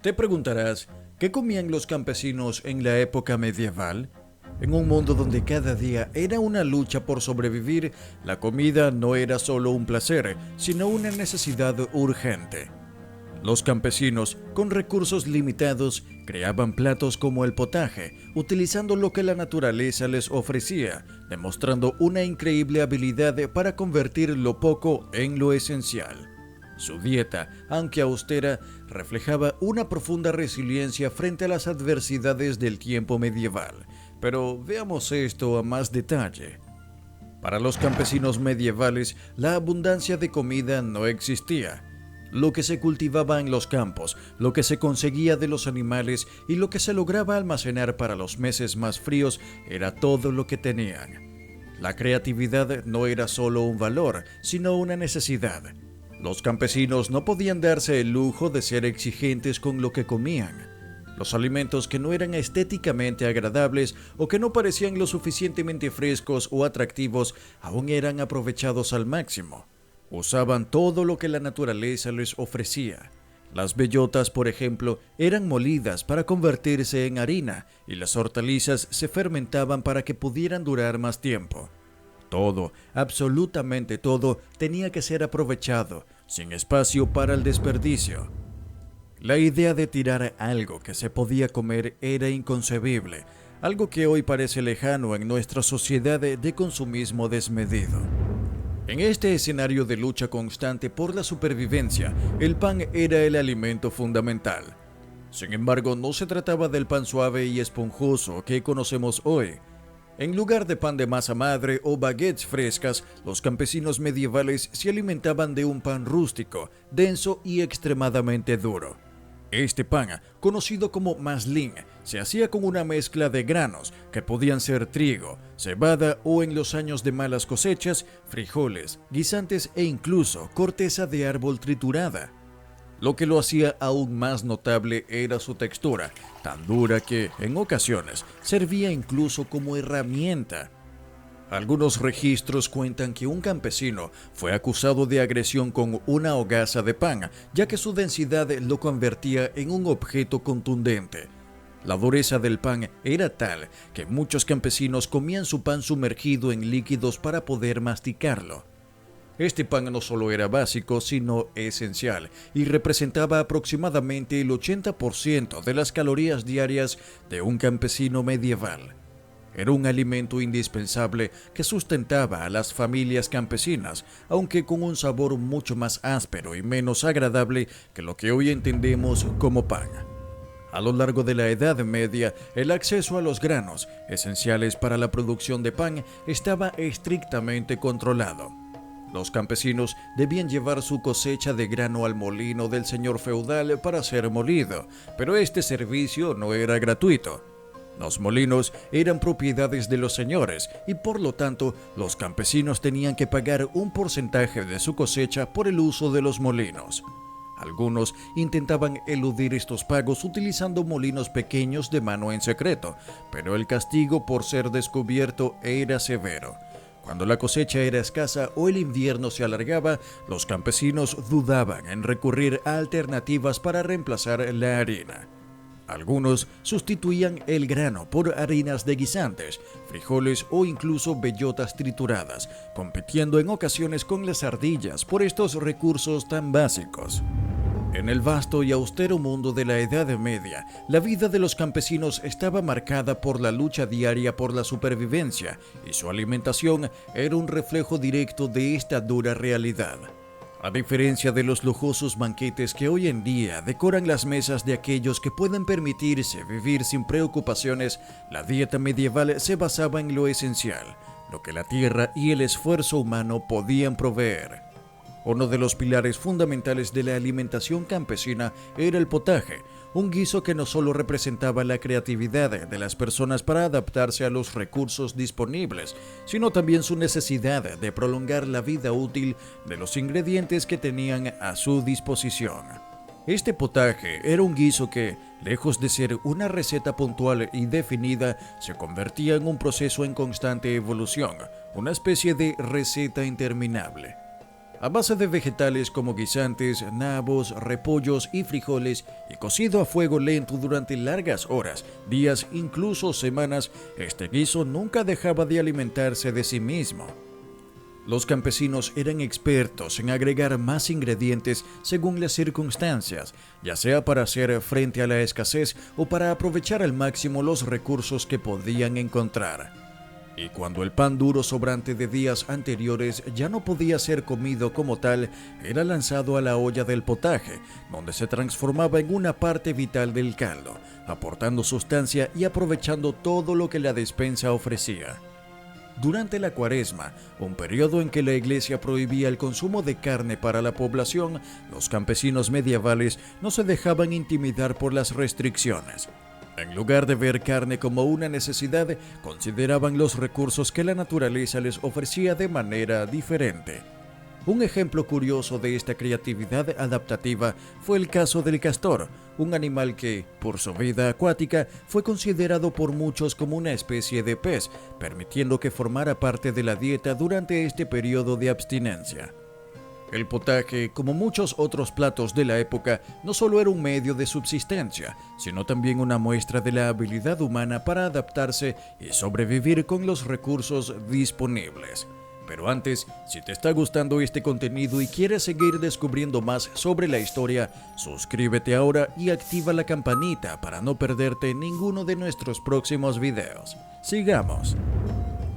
Te preguntarás, ¿qué comían los campesinos en la época medieval? En un mundo donde cada día era una lucha por sobrevivir, la comida no era solo un placer, sino una necesidad urgente. Los campesinos, con recursos limitados, creaban platos como el potaje, utilizando lo que la naturaleza les ofrecía, demostrando una increíble habilidad para convertir lo poco en lo esencial. Su dieta, aunque austera, reflejaba una profunda resiliencia frente a las adversidades del tiempo medieval. Pero veamos esto a más detalle. Para los campesinos medievales, la abundancia de comida no existía. Lo que se cultivaba en los campos, lo que se conseguía de los animales y lo que se lograba almacenar para los meses más fríos era todo lo que tenían. La creatividad no era solo un valor, sino una necesidad. Los campesinos no podían darse el lujo de ser exigentes con lo que comían. Los alimentos que no eran estéticamente agradables o que no parecían lo suficientemente frescos o atractivos aún eran aprovechados al máximo. Usaban todo lo que la naturaleza les ofrecía. Las bellotas, por ejemplo, eran molidas para convertirse en harina y las hortalizas se fermentaban para que pudieran durar más tiempo. Todo, absolutamente todo, tenía que ser aprovechado, sin espacio para el desperdicio. La idea de tirar algo que se podía comer era inconcebible, algo que hoy parece lejano en nuestra sociedad de consumismo desmedido. En este escenario de lucha constante por la supervivencia, el pan era el alimento fundamental. Sin embargo, no se trataba del pan suave y esponjoso que conocemos hoy. En lugar de pan de masa madre o baguettes frescas, los campesinos medievales se alimentaban de un pan rústico, denso y extremadamente duro. Este pan, conocido como maslin, se hacía con una mezcla de granos, que podían ser trigo, cebada o en los años de malas cosechas, frijoles, guisantes e incluso corteza de árbol triturada. Lo que lo hacía aún más notable era su textura, tan dura que, en ocasiones, servía incluso como herramienta. Algunos registros cuentan que un campesino fue acusado de agresión con una hogaza de pan, ya que su densidad lo convertía en un objeto contundente. La dureza del pan era tal que muchos campesinos comían su pan sumergido en líquidos para poder masticarlo. Este pan no solo era básico, sino esencial, y representaba aproximadamente el 80% de las calorías diarias de un campesino medieval. Era un alimento indispensable que sustentaba a las familias campesinas, aunque con un sabor mucho más áspero y menos agradable que lo que hoy entendemos como pan. A lo largo de la Edad Media, el acceso a los granos, esenciales para la producción de pan, estaba estrictamente controlado. Los campesinos debían llevar su cosecha de grano al molino del señor feudal para ser molido, pero este servicio no era gratuito. Los molinos eran propiedades de los señores y por lo tanto los campesinos tenían que pagar un porcentaje de su cosecha por el uso de los molinos. Algunos intentaban eludir estos pagos utilizando molinos pequeños de mano en secreto, pero el castigo por ser descubierto era severo. Cuando la cosecha era escasa o el invierno se alargaba, los campesinos dudaban en recurrir a alternativas para reemplazar la harina. Algunos sustituían el grano por harinas de guisantes, frijoles o incluso bellotas trituradas, compitiendo en ocasiones con las ardillas por estos recursos tan básicos. En el vasto y austero mundo de la Edad Media, la vida de los campesinos estaba marcada por la lucha diaria por la supervivencia, y su alimentación era un reflejo directo de esta dura realidad. A diferencia de los lujosos banquetes que hoy en día decoran las mesas de aquellos que pueden permitirse vivir sin preocupaciones, la dieta medieval se basaba en lo esencial, lo que la tierra y el esfuerzo humano podían proveer. Uno de los pilares fundamentales de la alimentación campesina era el potaje, un guiso que no solo representaba la creatividad de las personas para adaptarse a los recursos disponibles, sino también su necesidad de prolongar la vida útil de los ingredientes que tenían a su disposición. Este potaje era un guiso que, lejos de ser una receta puntual y definida, se convertía en un proceso en constante evolución, una especie de receta interminable. A base de vegetales como guisantes, nabos, repollos y frijoles, y cocido a fuego lento durante largas horas, días, incluso semanas, este guiso nunca dejaba de alimentarse de sí mismo. Los campesinos eran expertos en agregar más ingredientes según las circunstancias, ya sea para hacer frente a la escasez o para aprovechar al máximo los recursos que podían encontrar. Y cuando el pan duro sobrante de días anteriores ya no podía ser comido como tal, era lanzado a la olla del potaje, donde se transformaba en una parte vital del caldo, aportando sustancia y aprovechando todo lo que la despensa ofrecía. Durante la Cuaresma, un periodo en que la Iglesia prohibía el consumo de carne para la población, los campesinos medievales no se dejaban intimidar por las restricciones. En lugar de ver carne como una necesidad, consideraban los recursos que la naturaleza les ofrecía de manera diferente. Un ejemplo curioso de esta creatividad adaptativa fue el caso del castor, un animal que, por su vida acuática, fue considerado por muchos como una especie de pez, permitiendo que formara parte de la dieta durante este periodo de abstinencia. El potaje, como muchos otros platos de la época, no solo era un medio de subsistencia, sino también una muestra de la habilidad humana para adaptarse y sobrevivir con los recursos disponibles. Pero antes, si te está gustando este contenido y quieres seguir descubriendo más sobre la historia, suscríbete ahora y activa la campanita para no perderte ninguno de nuestros próximos videos. Sigamos.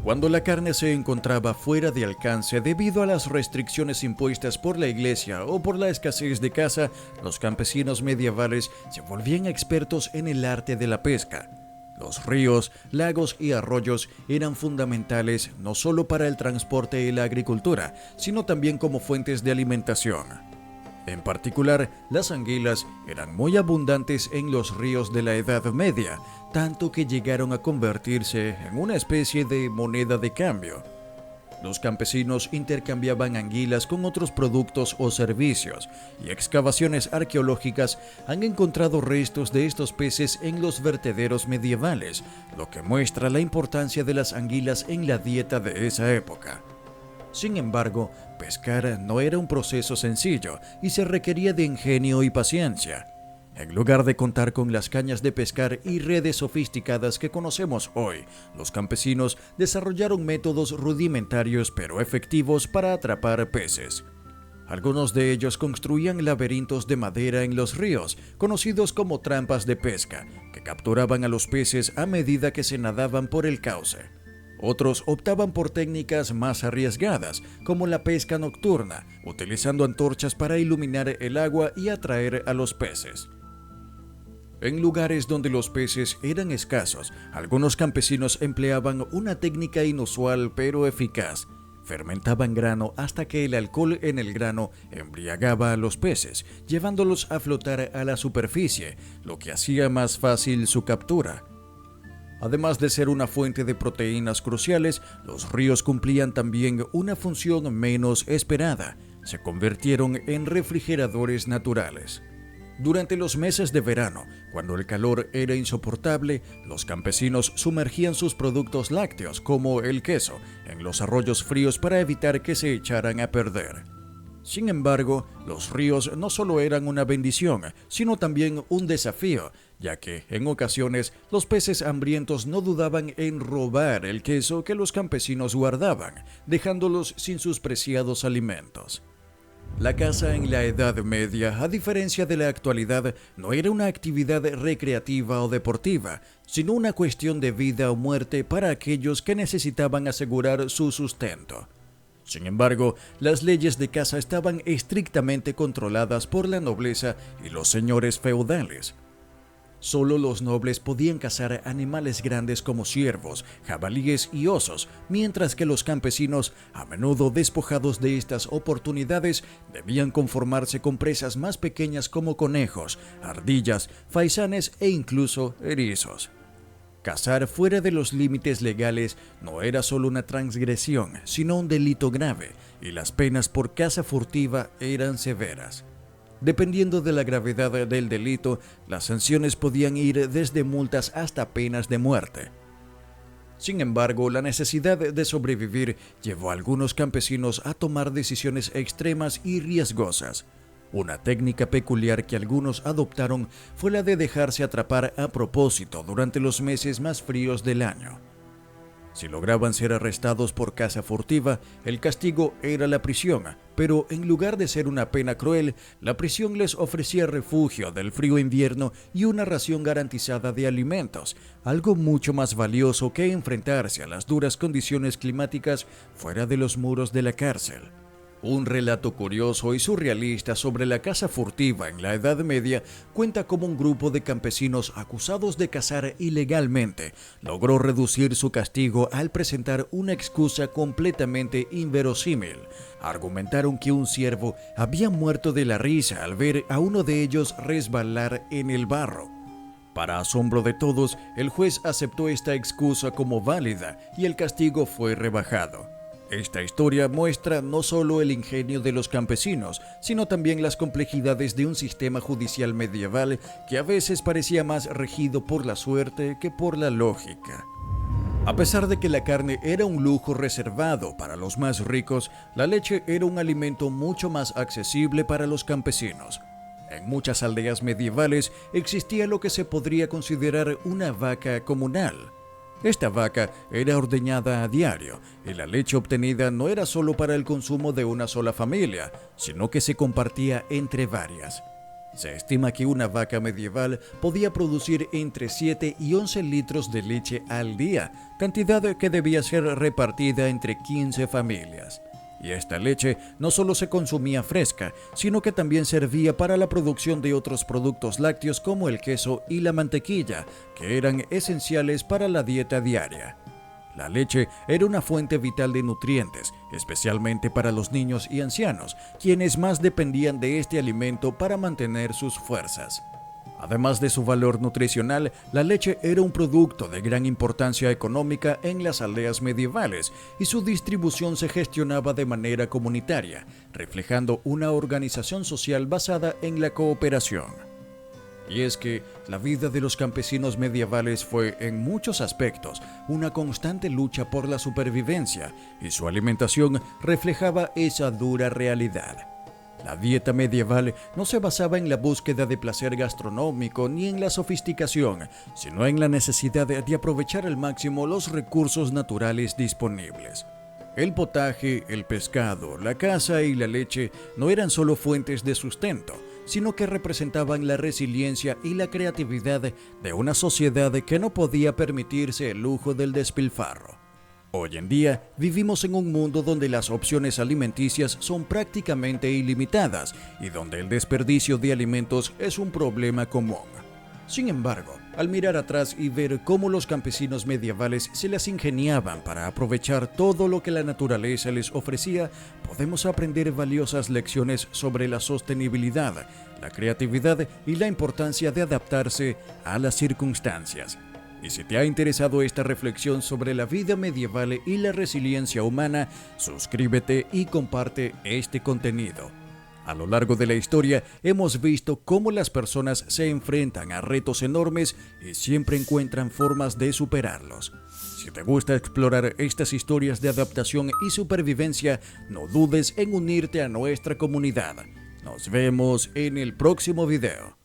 Cuando la carne se encontraba fuera de alcance debido a las restricciones impuestas por la iglesia o por la escasez de caza, los campesinos medievales se volvían expertos en el arte de la pesca. Los ríos, lagos y arroyos eran fundamentales no solo para el transporte y la agricultura, sino también como fuentes de alimentación. En particular, las anguilas eran muy abundantes en los ríos de la Edad Media, tanto que llegaron a convertirse en una especie de moneda de cambio. Los campesinos intercambiaban anguilas con otros productos o servicios, y excavaciones arqueológicas han encontrado restos de estos peces en los vertederos medievales, lo que muestra la importancia de las anguilas en la dieta de esa época. Sin embargo, pescar no era un proceso sencillo y se requería de ingenio y paciencia. En lugar de contar con las cañas de pescar y redes sofisticadas que conocemos hoy, los campesinos desarrollaron métodos rudimentarios pero efectivos para atrapar peces. Algunos de ellos construían laberintos de madera en los ríos, conocidos como trampas de pesca, que capturaban a los peces a medida que se nadaban por el cauce. Otros optaban por técnicas más arriesgadas, como la pesca nocturna, utilizando antorchas para iluminar el agua y atraer a los peces. En lugares donde los peces eran escasos, algunos campesinos empleaban una técnica inusual pero eficaz. Fermentaban grano hasta que el alcohol en el grano embriagaba a los peces, llevándolos a flotar a la superficie, lo que hacía más fácil su captura. Además de ser una fuente de proteínas cruciales, los ríos cumplían también una función menos esperada. Se convirtieron en refrigeradores naturales. Durante los meses de verano, cuando el calor era insoportable, los campesinos sumergían sus productos lácteos, como el queso, en los arroyos fríos para evitar que se echaran a perder. Sin embargo, los ríos no solo eran una bendición, sino también un desafío, ya que, en ocasiones, los peces hambrientos no dudaban en robar el queso que los campesinos guardaban, dejándolos sin sus preciados alimentos. La caza en la Edad Media, a diferencia de la actualidad, no era una actividad recreativa o deportiva, sino una cuestión de vida o muerte para aquellos que necesitaban asegurar su sustento. Sin embargo, las leyes de caza estaban estrictamente controladas por la nobleza y los señores feudales. Solo los nobles podían cazar animales grandes como ciervos, jabalíes y osos, mientras que los campesinos, a menudo despojados de estas oportunidades, debían conformarse con presas más pequeñas como conejos, ardillas, faisanes e incluso erizos. Cazar fuera de los límites legales no era solo una transgresión, sino un delito grave, y las penas por caza furtiva eran severas. Dependiendo de la gravedad del delito, las sanciones podían ir desde multas hasta penas de muerte. Sin embargo, la necesidad de sobrevivir llevó a algunos campesinos a tomar decisiones extremas y riesgosas. Una técnica peculiar que algunos adoptaron fue la de dejarse atrapar a propósito durante los meses más fríos del año. Si lograban ser arrestados por caza furtiva, el castigo era la prisión, pero en lugar de ser una pena cruel, la prisión les ofrecía refugio del frío invierno y una ración garantizada de alimentos, algo mucho más valioso que enfrentarse a las duras condiciones climáticas fuera de los muros de la cárcel. Un relato curioso y surrealista sobre la caza furtiva en la Edad Media cuenta cómo un grupo de campesinos acusados de cazar ilegalmente logró reducir su castigo al presentar una excusa completamente inverosímil. Argumentaron que un ciervo había muerto de la risa al ver a uno de ellos resbalar en el barro. Para asombro de todos, el juez aceptó esta excusa como válida y el castigo fue rebajado. Esta historia muestra no solo el ingenio de los campesinos, sino también las complejidades de un sistema judicial medieval que a veces parecía más regido por la suerte que por la lógica. A pesar de que la carne era un lujo reservado para los más ricos, la leche era un alimento mucho más accesible para los campesinos. En muchas aldeas medievales existía lo que se podría considerar una vaca comunal. Esta vaca era ordeñada a diario y la leche obtenida no era solo para el consumo de una sola familia, sino que se compartía entre varias. Se estima que una vaca medieval podía producir entre 7 y 11 litros de leche al día, cantidad que debía ser repartida entre 15 familias. Y esta leche no solo se consumía fresca, sino que también servía para la producción de otros productos lácteos como el queso y la mantequilla, que eran esenciales para la dieta diaria. La leche era una fuente vital de nutrientes, especialmente para los niños y ancianos, quienes más dependían de este alimento para mantener sus fuerzas. Además de su valor nutricional, la leche era un producto de gran importancia económica en las aldeas medievales y su distribución se gestionaba de manera comunitaria, reflejando una organización social basada en la cooperación. Y es que la vida de los campesinos medievales fue, en muchos aspectos, una constante lucha por la supervivencia, y su alimentación reflejaba esa dura realidad. La dieta medieval no se basaba en la búsqueda de placer gastronómico ni en la sofisticación, sino en la necesidad de aprovechar al máximo los recursos naturales disponibles. El potaje, el pescado, la caza y la leche no eran solo fuentes de sustento, sino que representaban la resiliencia y la creatividad de una sociedad que no podía permitirse el lujo del despilfarro. Hoy en día vivimos en un mundo donde las opciones alimenticias son prácticamente ilimitadas y donde el desperdicio de alimentos es un problema común. Sin embargo, al mirar atrás y ver cómo los campesinos medievales se las ingeniaban para aprovechar todo lo que la naturaleza les ofrecía, podemos aprender valiosas lecciones sobre la sostenibilidad, la creatividad y la importancia de adaptarse a las circunstancias. Y si te ha interesado esta reflexión sobre la vida medieval y la resiliencia humana, suscríbete y comparte este contenido. A lo largo de la historia hemos visto cómo las personas se enfrentan a retos enormes y siempre encuentran formas de superarlos. Si te gusta explorar estas historias de adaptación y supervivencia, no dudes en unirte a nuestra comunidad. Nos vemos en el próximo video.